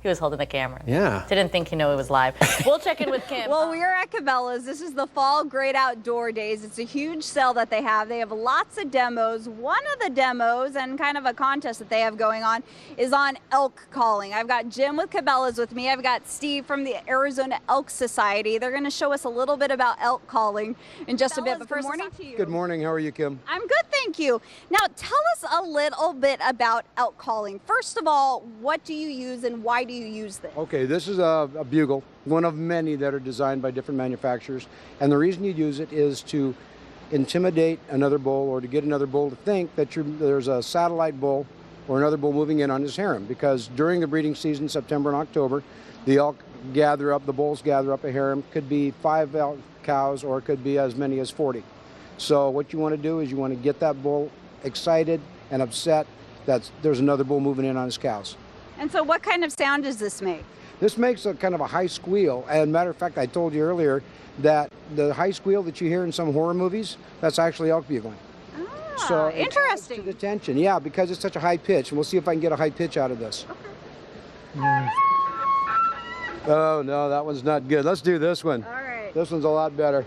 He was holding the camera. Yeah. Didn't think he knew it was live. We'll check in with Kim. Well, we are at Cabela's. This is the Fall Great Outdoor Days. It's a huge sale that they have. They have lots of demos. One of the demos and kind of a contest that they have going on is on elk calling. I've got Jim with Cabela's with me. I've got Steve from the Arizona Elk Society. They're going to show us a little bit about elk calling in just a bit. But first, good morning to you. Good morning. How are you, Kim? I'm good, thank you. Now, tell us a little bit about elk calling. First of all, what do you use and why do you use this? Okay, this is a bugle, one of many that are designed by different manufacturers. And the reason you use it is to intimidate another bull or to get another bull to think that there's a satellite bull or another bull moving in on his harem. Because during the breeding season, September and October, the elk gather up, the bulls gather up a harem. Could be 5 elk cows or it could be as many as 40. So what you want to do is you want to get that bull excited and upset that there's another bull moving in on his cows. And so what kind of sound does this make? This makes a kind of a high squeal. And matter of fact, I told you earlier that the high squeal that you hear in some horror movies, that's actually elk bugling. Ah, so interesting. To the tension, yeah, because it's such a high pitch. And we'll see if I can get a high pitch out of this. Okay. Oh, no, that one's not good. Let's do this one. All right. This one's a lot better.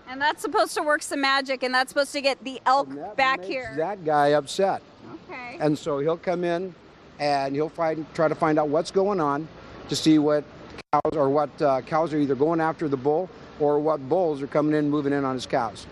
And that's supposed to work some magic, and that's supposed to get the elk back here. That guy upset. Okay. And so he'll come in and he'll try to find out what's going on to see what cows are either going after the bull or what bulls are coming in, moving in on his cows.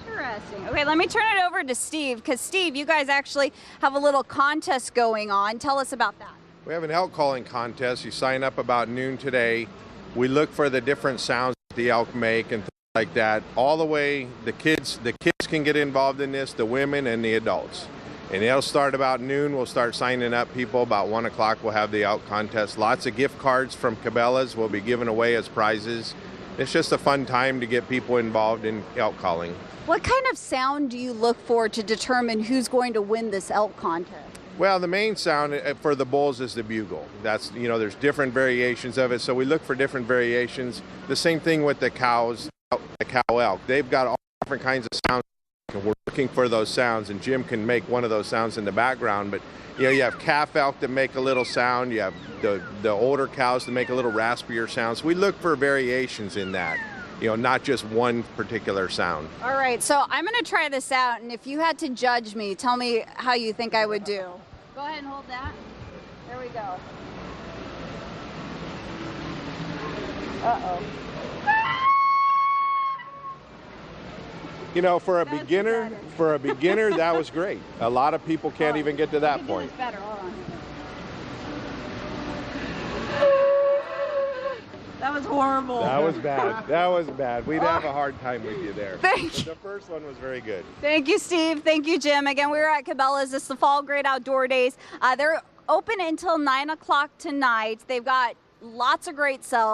Interesting. Okay, let me turn it over to Steve, because Steve, you guys actually have a little contest going on. Tell us about that. We have an elk calling contest. You sign up about noon today. We look for the different sounds that the elk make and things like that. All the way, the kids can get involved in this, the women and the adults. And it'll start about noon. We'll start signing up people. About 1 o'clock, we'll have the elk contest. Lots of gift cards from Cabela's will be given away as prizes. It's just a fun time to get people involved in elk calling. What kind of sound do you look for to determine who's going to win this elk contest? Well, the main sound for the bulls is the bugle. That's, there's different variations of it, so we look for different variations. The same thing with the cows, the cow elk. They've got all different kinds of sounds, and we're looking for those sounds, and Jim can make one of those sounds in the background. But, you have calf elk that make a little sound. You have the older cows that make a little raspier sounds. We look for variations in that. Not just one particular sound. All right, so I'm going to try this out, and if you had to judge me, tell me how you think I would do. Go ahead and hold that. There we go. Uh-oh. For a beginner, that was great. A lot of people can't even get to that point. It's better. Hold on. That was horrible. That was bad. That was bad. We'd have a hard time with you there. Thank you. The first one was very good. Thank you, Steve. Thank you, Jim. Again, we were at Cabela's. It's the Fall Great Outdoor Days. They're open until 9 o'clock tonight. They've got lots of great sales.